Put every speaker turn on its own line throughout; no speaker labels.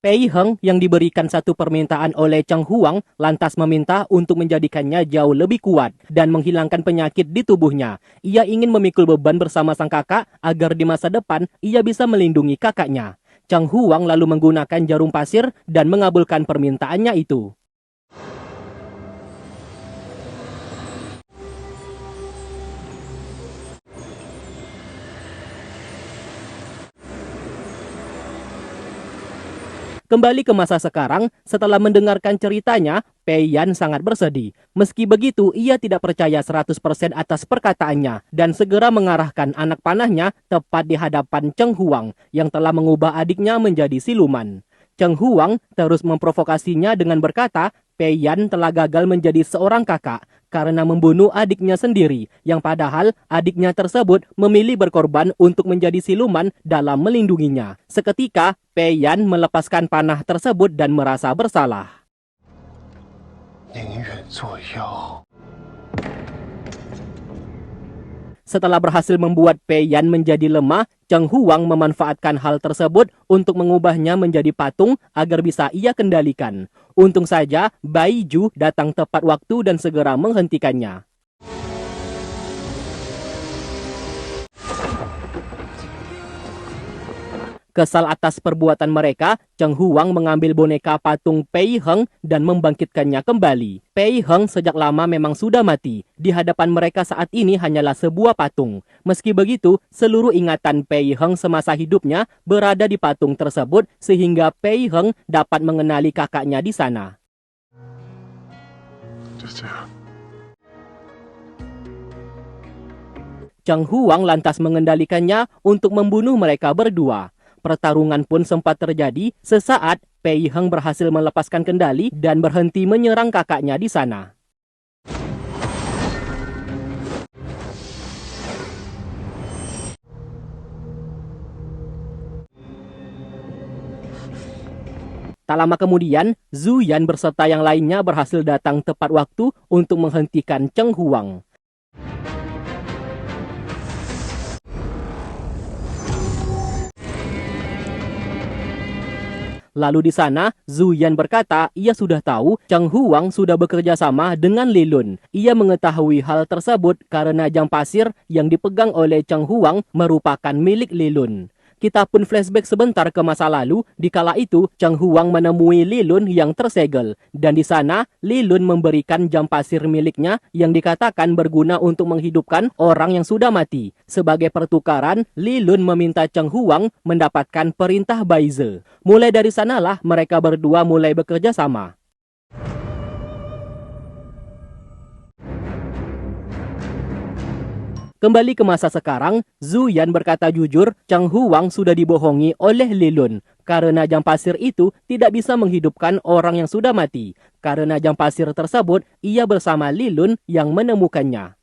Pei Heng yang diberikan satu permintaan oleh Cheng Huang lantas meminta untuk menjadikannya jauh lebih kuat dan menghilangkan penyakit di tubuhnya. Ia ingin memikul beban bersama sang kakak agar di masa depan ia bisa melindungi kakaknya. Cheng Huang lalu menggunakan jarum pasir dan mengabulkan permintaannya itu. Kembali ke masa sekarang, setelah mendengarkan ceritanya, Pei Yan sangat bersedih. Meski begitu, ia tidak percaya 100% atas perkataannya dan segera mengarahkan anak panahnya tepat di hadapan Cheng Huang yang telah mengubah adiknya menjadi siluman. Cheng Huang terus memprovokasinya dengan berkata, Pei Yan telah gagal menjadi seorang kakak karena membunuh adiknya sendiri, yang padahal adiknya tersebut memilih berkorban untuk menjadi siluman dalam melindunginya. Seketika, Pei Yan melepaskan panah tersebut dan merasa bersalah. Setelah berhasil membuat Pei Yan menjadi lemah, Cheng Huang memanfaatkan hal tersebut untuk mengubahnya menjadi patung agar bisa ia kendalikan. Untung saja, Bai Ju datang tepat waktu dan segera menghentikannya. Kesal atas perbuatan mereka, Cheng Huang mengambil boneka patung Pei Heng dan membangkitkannya kembali. Pei Heng sejak lama memang sudah mati. Di hadapan mereka saat ini hanyalah sebuah patung. Meski begitu, seluruh ingatan Pei Heng semasa hidupnya berada di patung tersebut sehingga Pei Heng dapat mengenali kakaknya di sana. Cheng Huang lantas mengendalikannya untuk membunuh mereka berdua. Pertarungan pun sempat terjadi sesaat Pei Heng berhasil melepaskan kendali dan berhenti menyerang kakaknya di sana. Tak lama kemudian, Zhu Yan beserta yang lainnya berhasil datang tepat waktu untuk menghentikan Cheng Huang. Lalu di sana, Zhu Yan berkata ia sudah tahu Cheng Huang sudah bekerja sama dengan Li Lun. Ia mengetahui hal tersebut karena jam pasir yang dipegang oleh Cheng Huang merupakan milik Li Lun. Kita pun flashback sebentar ke masa lalu, di kala itu Cheng Huang menemui Li Lun yang tersegel. Dan di sana, Li Lun memberikan jam pasir miliknya yang dikatakan berguna untuk menghidupkan orang yang sudah mati. Sebagai pertukaran, Li Lun meminta Cheng Huang mendapatkan perintah Baize. Mulai dari sanalah mereka berdua mulai bekerja sama. Kembali ke masa sekarang, Zhu Yan berkata jujur, Cheng Huang sudah dibohongi oleh Li Lun. Karena jam pasir itu tidak bisa menghidupkan orang yang sudah mati. Karena jam pasir tersebut, ia bersama Li Lun yang menemukannya.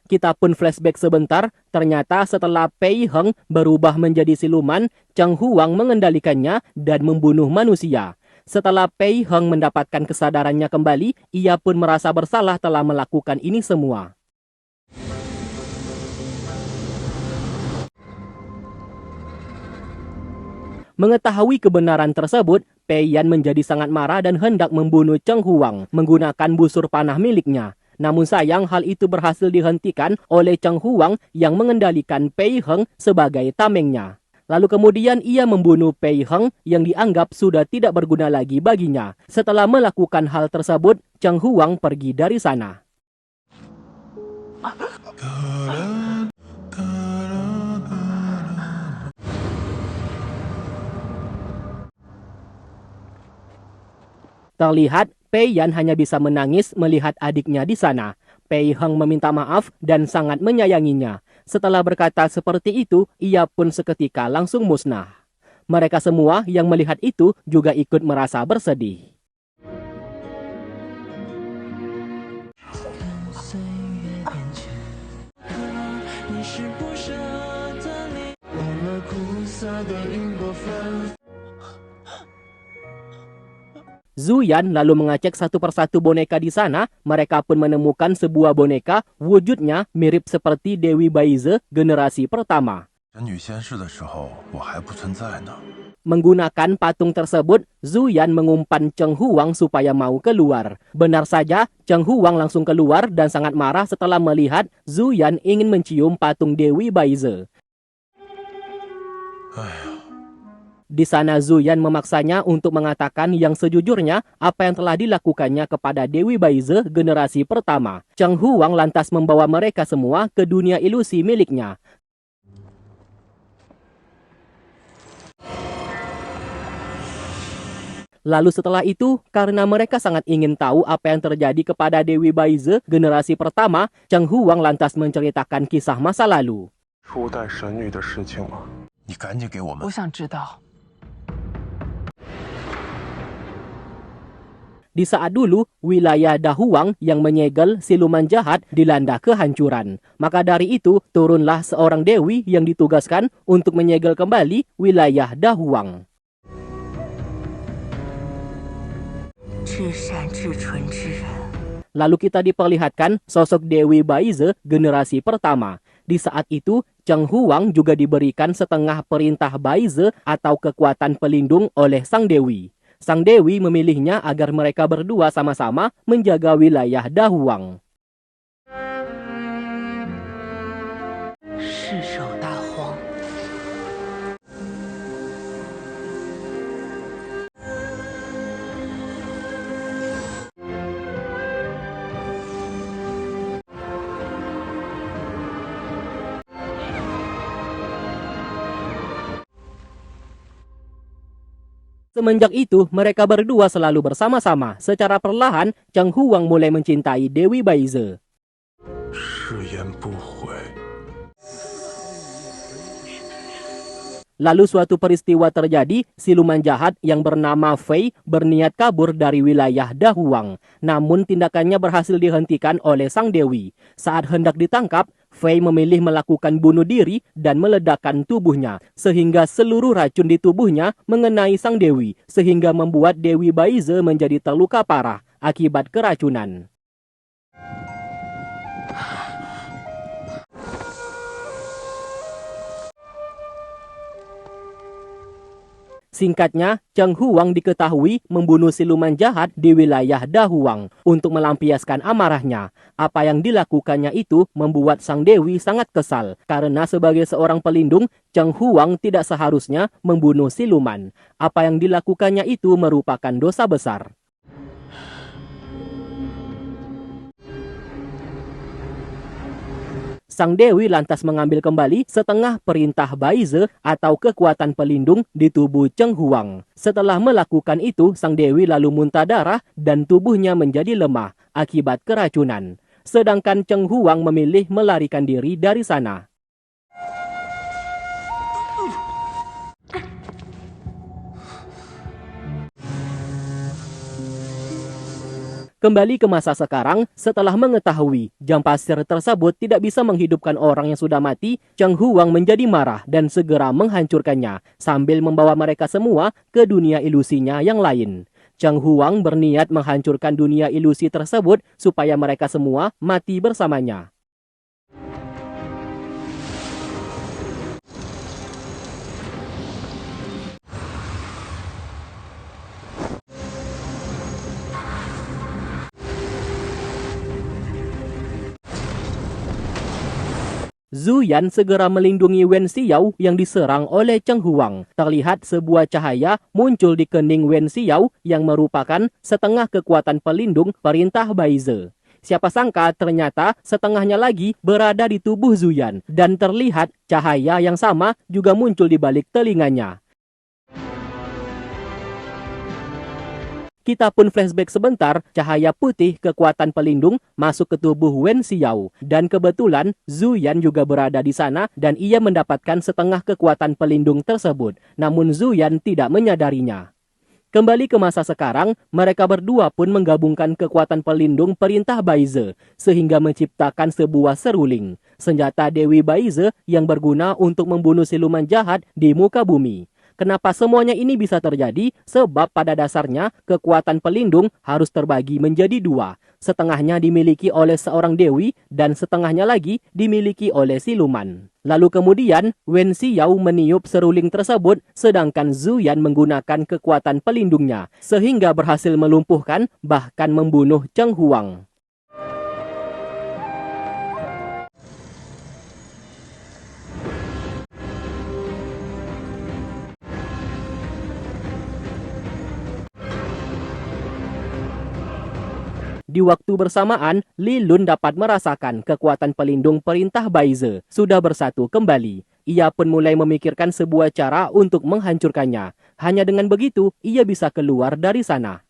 Kita pun flashback sebentar, ternyata setelah Pei Heng berubah menjadi siluman, Cheng Huang mengendalikannya dan membunuh manusia. Setelah Pei Heng mendapatkan kesadarannya kembali, ia pun merasa bersalah telah melakukan ini semua. Mengetahui kebenaran tersebut, Pei Yan menjadi sangat marah dan hendak membunuh Cheng Huang menggunakan busur panah miliknya. Namun sayang hal itu berhasil dihentikan oleh Cheng Huang yang mengendalikan Pei Heng sebagai tamengnya. Lalu kemudian ia membunuh Pei Heng yang dianggap sudah tidak berguna lagi baginya. Setelah melakukan hal tersebut, Cheng Huang pergi dari sana. Terlihat Pei Yan hanya bisa menangis melihat adiknya di sana. Pei Heng meminta maaf dan sangat menyayanginya. Setelah berkata seperti itu, ia pun seketika langsung musnah. Mereka semua yang melihat itu juga ikut merasa bersedih. Zuyan lalu mengecek satu persatu boneka di sana. Mereka pun menemukan sebuah boneka, wujudnya mirip seperti Dewi Baize generasi pertama. Menggunakan patung tersebut, Zuyan mengumpan Cheng Huang supaya mau keluar. Benar saja, Cheng Huang langsung keluar dan sangat marah setelah melihat Zuyan ingin mencium patung Dewi Baize. Di sana Zuyan memaksanya untuk mengatakan yang sejujurnya apa yang telah dilakukannya kepada Dewi Baize generasi pertama. Cheng Huang lantas membawa mereka semua ke dunia ilusi miliknya. Lalu setelah itu, karena mereka sangat ingin tahu apa yang terjadi kepada Dewi Baize generasi pertama, Cheng Huang lantas menceritakan kisah masa lalu. Di saat dulu, wilayah Dahuang yang menyegel siluman jahat dilanda kehancuran. Maka dari itu, turunlah seorang dewi yang ditugaskan untuk menyegel kembali wilayah Dahuang. Lalu kita diperlihatkan sosok Dewi Baize generasi pertama. Di saat itu, Cheng Huang juga diberikan setengah perintah Baize atau kekuatan pelindung oleh Sang Dewi. Sang Dewi memilihnya agar mereka berdua sama-sama menjaga wilayah Dahuang. Semenjak itu, mereka berdua selalu bersama-sama. Secara perlahan, Cheng Huang mulai mencintai Dewi Baize. Lalu suatu peristiwa terjadi, siluman jahat yang bernama Fei berniat kabur dari wilayah Dahuang. Namun tindakannya berhasil dihentikan oleh Sang Dewi. Saat hendak ditangkap, Fei memilih melakukan bunuh diri dan meledakkan tubuhnya, sehingga seluruh racun di tubuhnya mengenai Sang Dewi, sehingga membuat Dewi Baize menjadi terluka parah akibat keracunan. Singkatnya, Cheng Huang diketahui membunuh siluman jahat di wilayah Dahuang untuk melampiaskan amarahnya. Apa yang dilakukannya itu membuat Sang Dewi sangat kesal karena sebagai seorang pelindung, Cheng Huang tidak seharusnya membunuh siluman. Apa yang dilakukannya itu merupakan dosa besar. Sang Dewi lantas mengambil kembali setengah perintah Baize atau kekuatan pelindung di tubuh Cheng Huang. Setelah melakukan itu, Sang Dewi lalu muntah darah dan tubuhnya menjadi lemah akibat keracunan. Sedangkan Cheng Huang memilih melarikan diri dari sana. Kembali ke masa sekarang, setelah mengetahui jam pasir tersebut tidak bisa menghidupkan orang yang sudah mati, Cheng Huang menjadi marah dan segera menghancurkannya, sambil membawa mereka semua ke dunia ilusinya yang lain. Cheng Huang berniat menghancurkan dunia ilusi tersebut supaya mereka semua mati bersamanya. Zuyan segera melindungi Wen Xiao yang diserang oleh Cheng Huang. Terlihat sebuah cahaya muncul di kening Wen Xiao yang merupakan setengah kekuatan pelindung perintah Baize. Siapa sangka ternyata setengahnya lagi berada di tubuh Zuyan dan terlihat cahaya yang sama juga muncul di balik telinganya. Kita pun flashback sebentar, cahaya putih kekuatan pelindung masuk ke tubuh Wen Xiao. Dan kebetulan Zuyan juga berada di sana dan ia mendapatkan setengah kekuatan pelindung tersebut. Namun Zuyan tidak menyadarinya. Kembali ke masa sekarang, mereka berdua pun menggabungkan kekuatan pelindung perintah Baize, sehingga menciptakan sebuah seruling, senjata Dewi Baize yang berguna untuk membunuh siluman jahat di muka bumi. Kenapa semuanya ini bisa terjadi? Sebab pada dasarnya kekuatan pelindung harus terbagi menjadi dua. Setengahnya dimiliki oleh seorang dewi dan setengahnya lagi dimiliki oleh siluman. Lalu kemudian Wen Xiao meniup seruling tersebut sedangkan Zhu Yan menggunakan kekuatan pelindungnya sehingga berhasil melumpuhkan bahkan membunuh Cheng Huang. Di waktu bersamaan, Li Lun dapat merasakan kekuatan pelindung perintah Baize sudah bersatu kembali. Ia pun mulai memikirkan sebuah cara untuk menghancurkannya. Hanya dengan begitu, ia bisa keluar dari sana.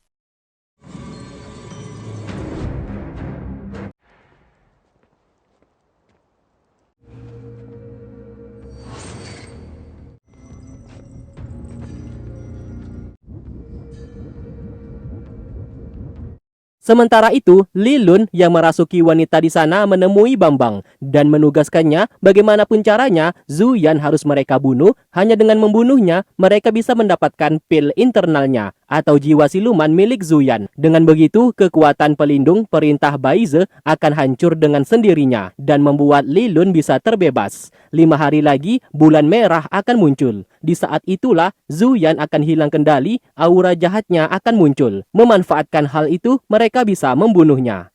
Sementara itu, Li Lun yang merasuki wanita di sana menemui Bambang dan menugaskannya bagaimanapun caranya Zhu Yan harus mereka bunuh. Hanya dengan membunuhnya, mereka bisa mendapatkan pil internalnya atau jiwa siluman milik Zhu Yan. Dengan begitu, kekuatan pelindung perintah Baize akan hancur dengan sendirinya dan membuat Li Lun bisa terbebas. 5 hari lagi, bulan merah akan muncul. Di saat itulah, Zhu Yan akan hilang kendali, aura jahatnya akan muncul. Memanfaatkan hal itu, mereka bisa membunuhnya.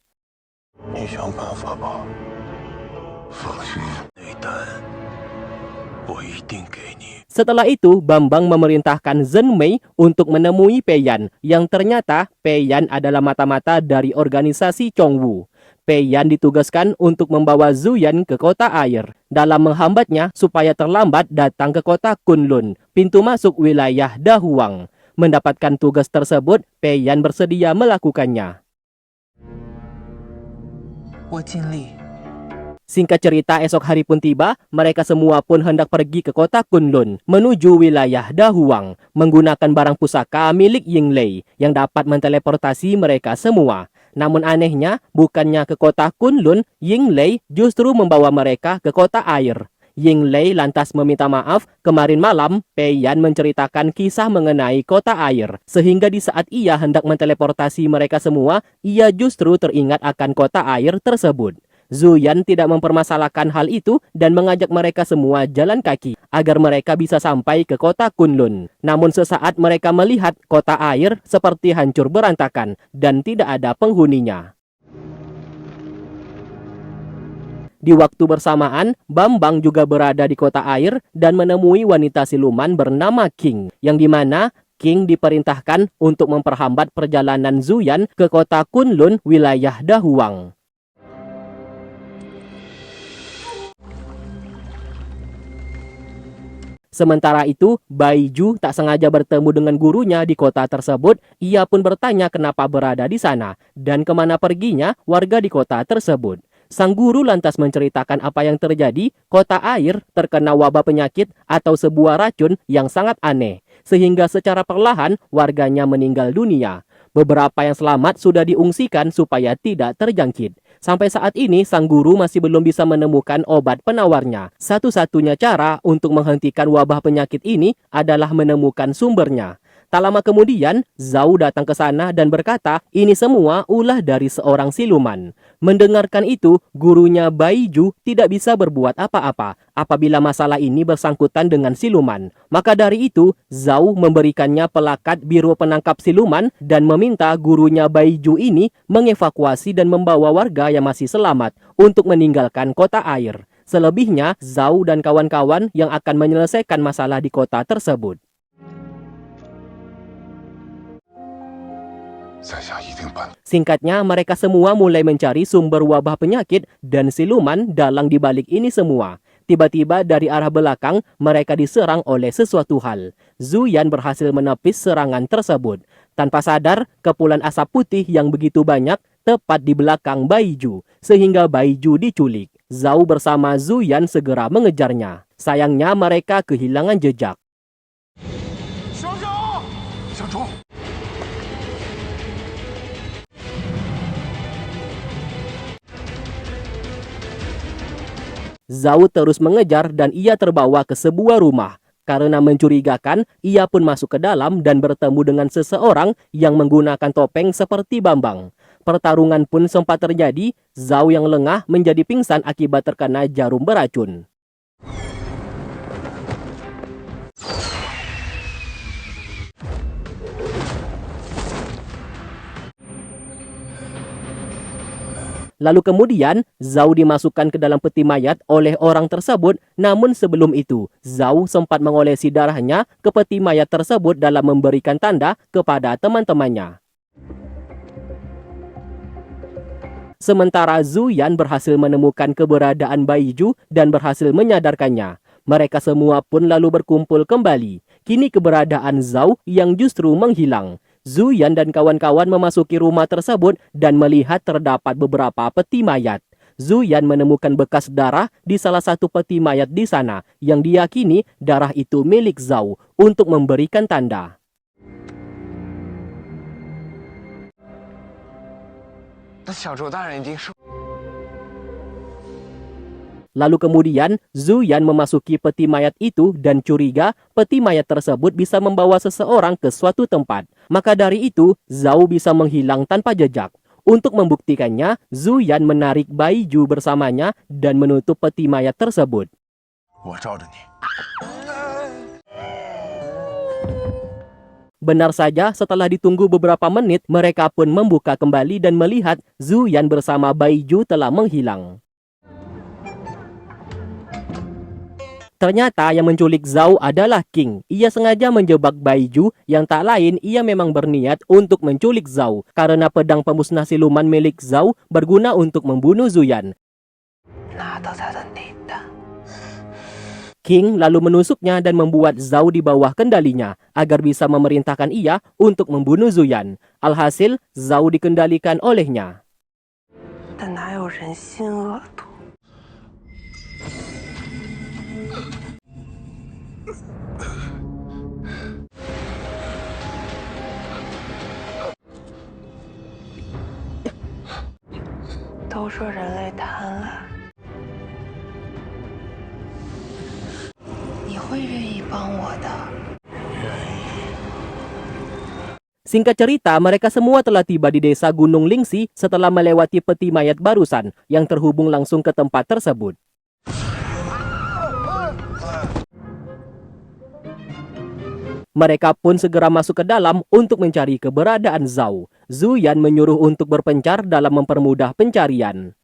Setelah itu, Bambang memerintahkan Zhen Mei untuk menemui Pei Yan, yang ternyata Pei Yan adalah mata-mata dari organisasi Chongwu. Pei Yan ditugaskan untuk membawa Zhu Yan ke kota air, dalam menghambatnya supaya terlambat datang ke kota Kunlun, pintu masuk wilayah Dahuang. Mendapatkan tugas tersebut, Pei Yan bersedia melakukannya. Singkat cerita, esok hari pun tiba, mereka semua pun hendak pergi ke kota Kunlun, menuju wilayah Dahuang, menggunakan barang pusaka milik Yinglei yang dapat menteleportasi mereka semua. Namun anehnya, bukannya ke kota Kunlun, Yinglei justru membawa mereka ke kota air. Yinglei lantas meminta maaf, kemarin malam Pei Yan menceritakan kisah mengenai kota air, sehingga di saat ia hendak menteleportasi mereka semua, ia justru teringat akan kota air tersebut. Zhu Yan tidak mempermasalahkan hal itu dan mengajak mereka semua jalan kaki agar mereka bisa sampai ke kota Kunlun. Namun sesaat mereka melihat kota air seperti hancur berantakan dan tidak ada penghuninya. Di waktu bersamaan, Bambang juga berada di kota air dan menemui wanita siluman bernama King, yang dimana King diperintahkan untuk memperhambat perjalanan Zhu Yan ke kota Kunlun wilayah Dahuang. Sementara itu, Baiju tak sengaja bertemu dengan gurunya di kota tersebut. Ia pun bertanya kenapa berada di sana dan kemana perginya warga di kota tersebut. Sang guru lantas menceritakan apa yang terjadi. Kota air terkena wabah penyakit atau sebuah racun yang sangat aneh, sehingga secara perlahan warganya meninggal dunia. Beberapa yang selamat sudah diungsikan supaya tidak terjangkit. Sampai saat ini, sang guru masih belum bisa menemukan obat penawarnya. Satu-satunya cara untuk menghentikan wabah penyakit ini adalah menemukan sumbernya. Tak lama kemudian, Zhao datang ke sana dan berkata, ini semua ulah dari seorang siluman. Mendengarkan itu, gurunya Baiju tidak bisa berbuat apa-apa apabila masalah ini bersangkutan dengan siluman. Maka dari itu, Zhao memberikannya pelakat biro penangkap siluman dan meminta gurunya Baiju ini mengevakuasi dan membawa warga yang masih selamat untuk meninggalkan kota air. Selebihnya, Zhao dan kawan-kawan yang akan menyelesaikan masalah di kota tersebut. Singkatnya, mereka semua mulai mencari sumber wabah penyakit dan siluman dalang di balik ini semua. Tiba-tiba dari arah belakang, mereka diserang oleh sesuatu hal. Zhu Yan berhasil menepis serangan tersebut. Tanpa sadar, kepulan asap putih yang begitu banyak tepat di belakang Baiju, sehingga Baiju diculik. Zhao bersama Zhu Yan segera mengejarnya. Sayangnya mereka kehilangan jejak. Zhao terus mengejar dan ia terbawa ke sebuah rumah. Karena mencurigakan, ia pun masuk ke dalam dan bertemu dengan seseorang yang menggunakan topeng seperti Bambang. Pertarungan pun sempat terjadi, Zhao yang lengah menjadi pingsan akibat terkena jarum beracun. Lalu kemudian, Zhao dimasukkan ke dalam peti mayat oleh orang tersebut, namun sebelum itu, Zhao sempat mengolesi darahnya ke peti mayat tersebut dalam memberikan tanda kepada teman-temannya. Sementara Zhu Yan berhasil menemukan keberadaan Baiju dan berhasil menyadarkannya. Mereka semua pun lalu berkumpul kembali. Kini keberadaan Zhao yang justru menghilang. Zhu Yan dan kawan-kawan memasuki rumah tersebut dan melihat terdapat beberapa peti mayat. Zhu Yan menemukan bekas darah di salah satu peti mayat di sana yang diyakini darah itu milik Zhao untuk memberikan tanda. Lalu kemudian, Zhu Yan memasuki peti mayat itu dan curiga peti mayat tersebut bisa membawa seseorang ke suatu tempat. Maka dari itu, Zhao bisa menghilang tanpa jejak. Untuk membuktikannya, Zhu Yan menarik Baiju bersamanya dan menutup peti mayat tersebut. Benar saja, setelah ditunggu beberapa menit, mereka pun membuka kembali dan melihat Zhu Yan bersama Baiju telah menghilang. Ternyata yang menculik Zhao adalah King. Ia sengaja menjebak Baiju, yang tak lain ia memang berniat untuk menculik Zhao karena pedang pemusnah siluman milik Zhao berguna untuk membunuh Zhu Yan. King lalu menusuknya dan membuat Zhao di bawah kendalinya agar bisa memerintahkan ia untuk membunuh Zhu Yan. Alhasil, Zhao dikendalikan olehnya. Singkat cerita, mereka semua telah tiba di desa Gunung Lingxi setelah melewati peti mayat barusan yang terhubung langsung ke tempat tersebut. Mereka pun segera masuk ke dalam untuk mencari keberadaan Zhao. Zhu Yan menyuruh untuk berpencar dalam mempermudah pencarian.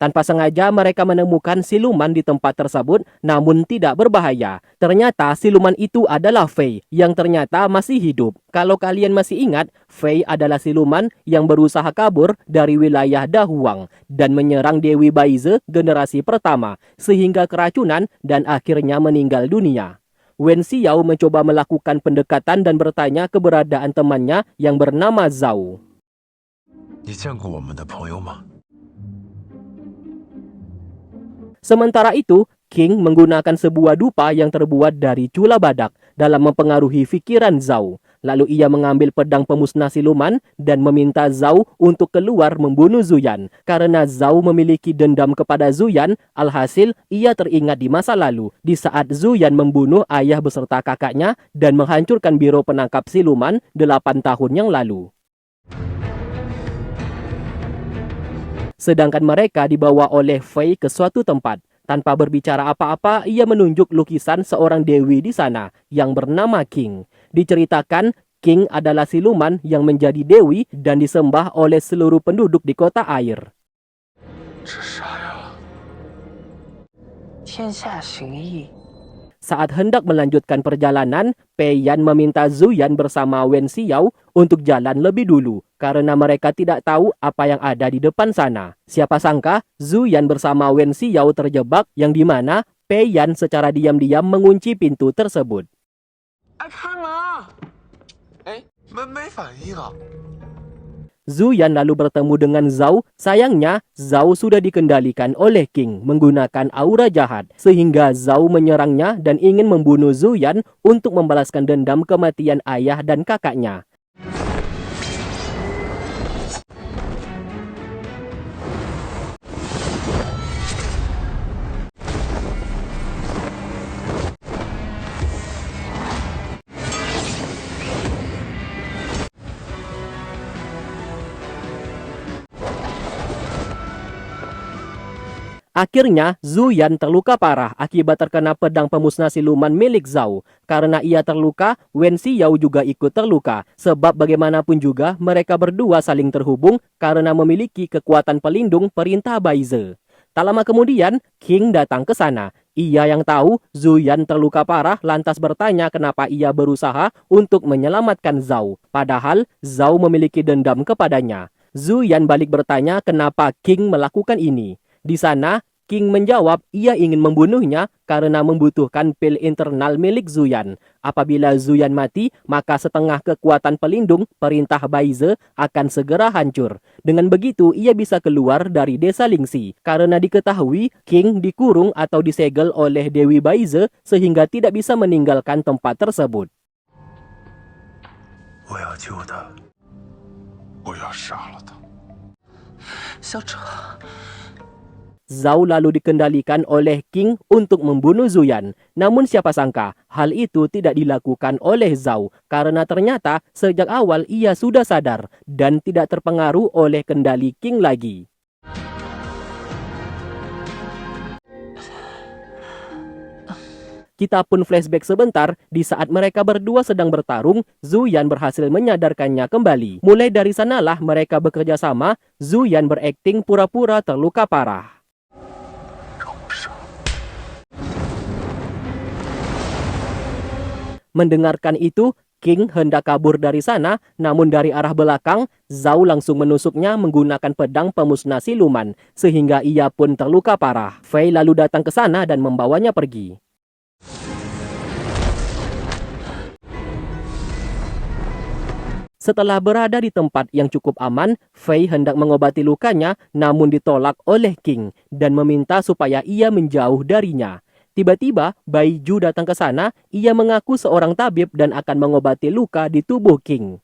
Tanpa sengaja mereka menemukan siluman di tempat tersebut namun tidak berbahaya. Ternyata siluman itu adalah Fei yang ternyata masih hidup. Kalau kalian masih ingat, Fei adalah siluman yang berusaha kabur dari wilayah Dahuang dan menyerang Dewi Baize generasi pertama sehingga keracunan dan akhirnya meninggal dunia. Wen Xiao mencoba melakukan pendekatan dan bertanya keberadaan temannya yang bernama Zhao. Sementara itu, King menggunakan sebuah dupa yang terbuat dari cula badak dalam mempengaruhi pikiran Zhao. Lalu ia mengambil pedang pemusnah siluman dan meminta Zhao untuk keluar membunuh Zhu Yan. Karena Zhao memiliki dendam kepada Zhu Yan, alhasil ia teringat di masa lalu di saat Zhu Yan membunuh ayah beserta kakaknya dan menghancurkan biro penangkap siluman 8 tahun yang lalu. Sedangkan mereka dibawa oleh Fei ke suatu tempat. Tanpa berbicara apa-apa, ia menunjuk lukisan seorang dewi di sana yang bernama King. Diceritakan, King adalah siluman yang menjadi dewi dan disembah oleh seluruh penduduk di kota air. Saat hendak melanjutkan perjalanan, Pei Yan meminta Zhu Yan bersama Wen Xiao untuk jalan lebih dulu karena mereka tidak tahu apa yang ada di depan sana. Siapa sangka Zhu Yan bersama Wen Xiao terjebak yang dimana Pei Yan secara diam-diam mengunci pintu tersebut. Zhu Yan lalu bertemu dengan Zhao. Sayangnya, Zhao sudah dikendalikan oleh King menggunakan aura jahat, sehingga Zhao menyerangnya dan ingin membunuh Zhu Yan untuk membalaskan dendam kematian ayah dan kakaknya. Akhirnya, Zhu Yan terluka parah akibat terkena pedang pemusnah siluman milik Zhao. Karena ia terluka, Wen Xiao juga ikut terluka. Sebab bagaimanapun juga, mereka berdua saling terhubung karena memiliki kekuatan pelindung perintah Baize. Tak lama kemudian, King datang ke sana. Ia yang tahu Zhu Yan terluka parah lantas bertanya kenapa ia berusaha untuk menyelamatkan Zhao. Padahal, Zhao memiliki dendam kepadanya. Zhu Yan balik bertanya kenapa King melakukan ini. Di sana, King menjawab ia ingin membunuhnya karena membutuhkan pil internal milik Zhu Yan. Apabila Zhu Yan mati, maka setengah kekuatan pelindung perintah Baize akan segera hancur. Dengan begitu, ia bisa keluar dari desa Lingxi. Karena diketahui, King dikurung atau disegel oleh Dewi Baize sehingga tidak bisa meninggalkan tempat tersebut.
我要救他，我要杀了他。
小扯。
Zhao lalu dikendalikan oleh King untuk membunuh Zhu Yan. Namun siapa sangka hal itu tidak dilakukan oleh Zhao karena ternyata sejak awal ia sudah sadar dan tidak terpengaruh oleh kendali King lagi. Kita pun flashback sebentar, di saat mereka berdua sedang bertarung, Zhu Yan berhasil menyadarkannya kembali. Mulai dari sanalah mereka bekerja sama, Zhu Yan berakting pura-pura terluka parah. Mendengarkan itu, King hendak kabur dari sana, namun dari arah belakang, Zhao langsung menusuknya menggunakan pedang pemusnah siluman, sehingga ia pun terluka parah. Fei lalu datang ke sana dan membawanya pergi. Setelah berada di tempat yang cukup aman, Fei hendak mengobati lukanya, namun ditolak oleh King dan meminta supaya ia menjauh darinya. Tiba-tiba, Bai Ju datang ke sana, ia mengaku seorang tabib dan akan mengobati luka di tubuh King.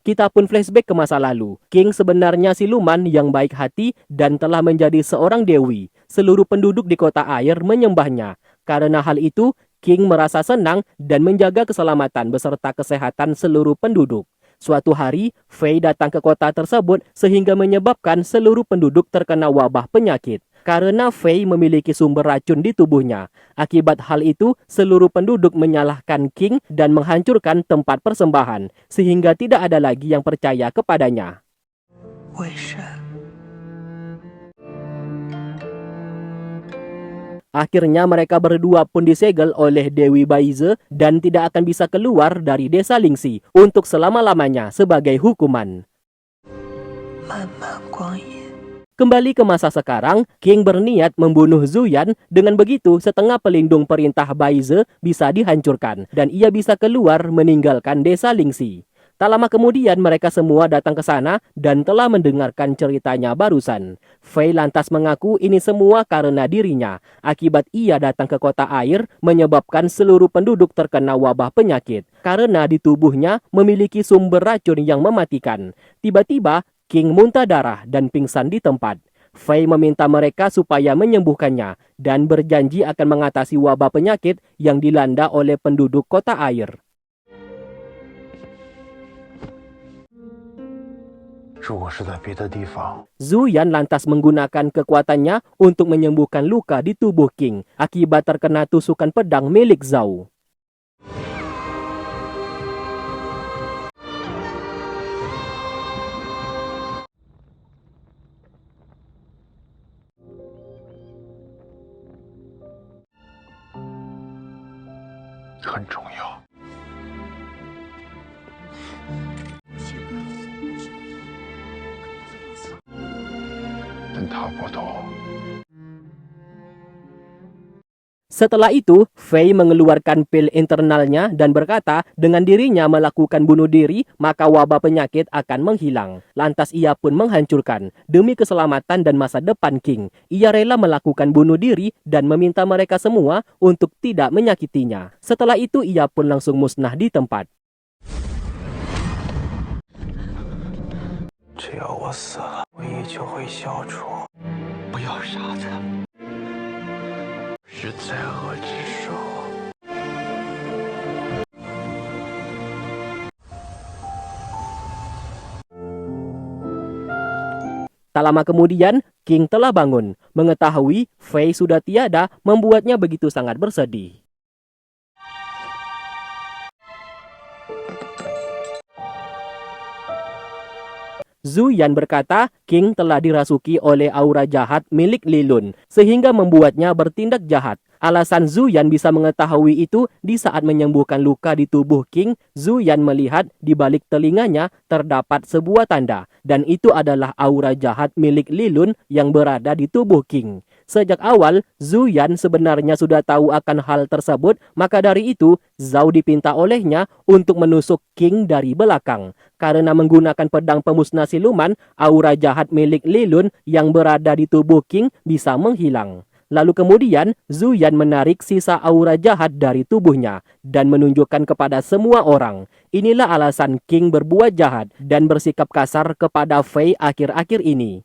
Kita pun flashback ke masa lalu. King sebenarnya siluman yang baik hati dan telah menjadi seorang dewi. Seluruh penduduk di kota air menyembahnya. Karena hal itu, King merasa senang dan menjaga keselamatan beserta kesehatan seluruh penduduk. Suatu hari, Fei datang ke kota tersebut sehingga menyebabkan seluruh penduduk terkena wabah penyakit. Karena Fei memiliki sumber racun di tubuhnya. Akibat hal itu, seluruh penduduk menyalahkan King dan menghancurkan tempat persembahan, sehingga tidak ada lagi yang percaya kepadanya. Akhirnya mereka berdua pun disegel oleh Dewi Baize dan tidak akan bisa keluar dari desa Lingxi untuk selama-lamanya sebagai hukuman. Kembali ke masa sekarang, King berniat membunuh Zhu Yan. Dengan begitu, setengah pelindung perintah Baize bisa dihancurkan dan ia bisa keluar meninggalkan desa Lingxi. Tak lama kemudian mereka semua datang ke sana dan telah mendengarkan ceritanya barusan. Fei lantas mengaku ini semua karena dirinya. Akibat ia datang ke kota air menyebabkan seluruh penduduk terkena wabah penyakit. Karena di tubuhnya memiliki sumber racun yang mematikan. Tiba-tiba King muntah darah dan pingsan di tempat. Fei meminta mereka supaya menyembuhkannya dan berjanji akan mengatasi wabah penyakit yang dilanda oleh penduduk kota air. Zhu Yan lantas menggunakan kekuatannya untuk menyembuhkan luka di tubuh King akibat terkena tusukan pedang milik Zhao. Setelah itu, Fei mengeluarkan pil internalnya dan berkata dengan dirinya melakukan bunuh diri, maka wabah penyakit akan menghilang. Lantas ia pun menghancurkan. Demi keselamatan dan masa depan King, ia rela melakukan bunuh diri dan meminta mereka semua untuk tidak menyakitinya. Setelah itu, ia pun langsung musnah di tempat.
只要我死了，瘟疫就会消除。不要杀他，是灾厄之首。
Tak lama kemudian, King telah bangun. Mengetahui Fei sudah tiada membuatnya begitu sangat bersedih. Zhu Yan berkata, King telah dirasuki oleh aura jahat milik Li Lun, sehingga membuatnya bertindak jahat. Alasan Zhu Yan bisa mengetahui itu di saat menyembuhkan luka di tubuh King, Zhu Yan melihat di balik telinganya terdapat sebuah tanda, dan itu adalah aura jahat milik Li Lun yang berada di tubuh King. Sejak awal, Zhu Yan sebenarnya sudah tahu akan hal tersebut, maka dari itu, Zhao dipinta olehnya untuk menusuk King dari belakang. Karena menggunakan pedang pemusnah siluman, aura jahat milik Li Lun yang berada di tubuh King bisa menghilang. Lalu kemudian, Zhu Yan menarik sisa aura jahat dari tubuhnya dan menunjukkan kepada semua orang. Inilah alasan King berbuat jahat dan bersikap kasar kepada Fei akhir-akhir ini.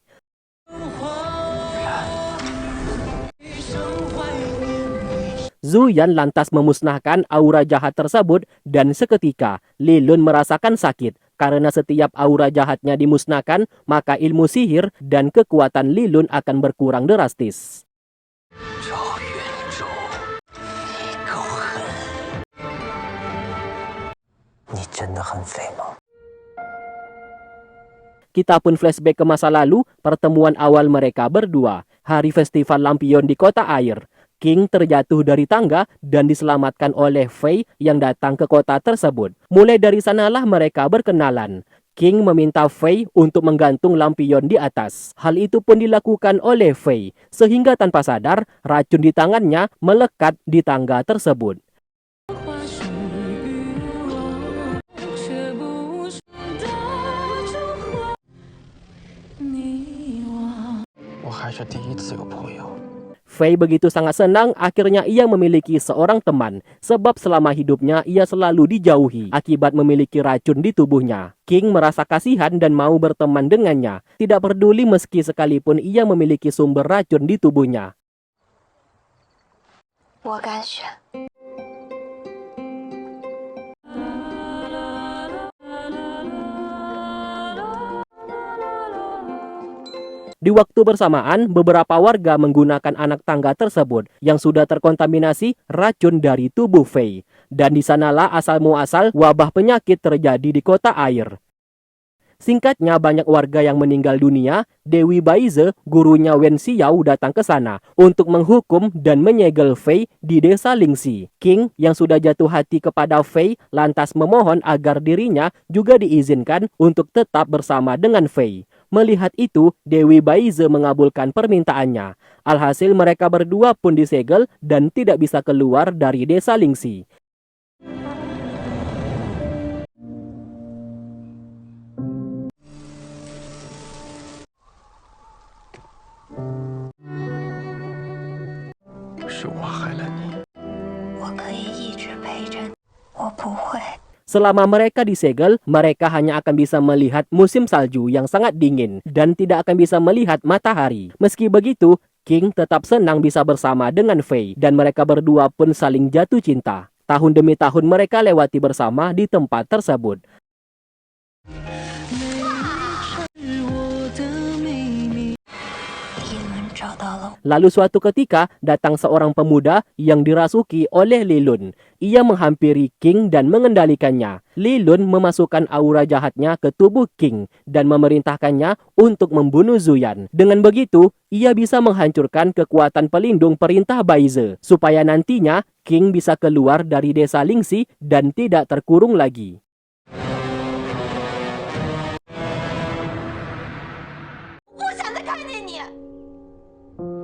Zhu Yan lantas memusnahkan aura jahat tersebut dan seketika Li Lun merasakan sakit. Karena setiap aura jahatnya dimusnahkan, maka ilmu sihir dan kekuatan Li Lun akan berkurang drastis. Kita pun flashback ke masa lalu, pertemuan awal mereka berdua, hari festival lampion di kota air. King terjatuh dari tangga dan diselamatkan oleh Fei yang datang ke kota tersebut. Mulai dari sanalah mereka berkenalan. King meminta Fei untuk menggantung lampion di atas. Hal itu pun dilakukan oleh Fei, sehingga tanpa sadar racun di tangannya melekat di tangga tersebut. Fei begitu sangat senang akhirnya ia memiliki seorang teman, sebab selama hidupnya ia selalu dijauhi akibat memiliki racun di tubuhnya. King merasa kasihan dan mau berteman dengannya, tidak peduli meski sekalipun ia memiliki sumber racun di tubuhnya. Di waktu bersamaan, beberapa warga menggunakan anak tangga tersebut yang sudah terkontaminasi racun dari tubuh Fei. Dan di sanalah asal-muasal wabah penyakit terjadi di kota air. Singkatnya, banyak warga yang meninggal dunia. Dewi Baize, gurunya Wen Xiao, datang ke sana untuk menghukum dan menyegel Fei di desa Lingxi. King yang sudah jatuh hati kepada Fei lantas memohon agar dirinya juga diizinkan untuk tetap bersama dengan Fei. Melihat itu, Dewi Baize mengabulkan permintaannya. Alhasil mereka berdua pun disegel dan tidak bisa keluar dari desa Lingxi. Selama mereka disegel, mereka hanya akan bisa melihat musim salju yang sangat dingin dan tidak akan bisa melihat matahari. Meski begitu, King tetap senang bisa bersama dengan Fei dan mereka berdua pun saling jatuh cinta. Tahun demi tahun mereka lewati bersama di tempat tersebut. Lalu suatu ketika datang seorang pemuda yang dirasuki oleh Li Lun. Ia menghampiri King dan mengendalikannya. Li Lun memasukkan aura jahatnya ke tubuh King dan memerintahkannya untuk membunuh Zhu Yan. Dengan begitu, ia bisa menghancurkan kekuatan pelindung perintah Baize supaya nantinya King bisa keluar dari desa Lingxi dan tidak terkurung lagi.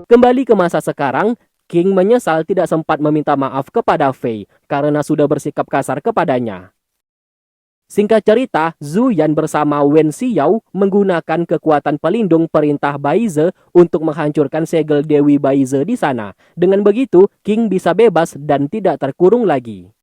Kembali ke masa sekarang, King menyesal tidak sempat meminta maaf kepada Fei karena sudah bersikap kasar kepadanya. Singkat cerita, Zhu Yan bersama Wen Xiao menggunakan kekuatan pelindung perintah Baize untuk menghancurkan segel Dewi Baize di sana. Dengan begitu, King bisa bebas dan tidak terkurung lagi.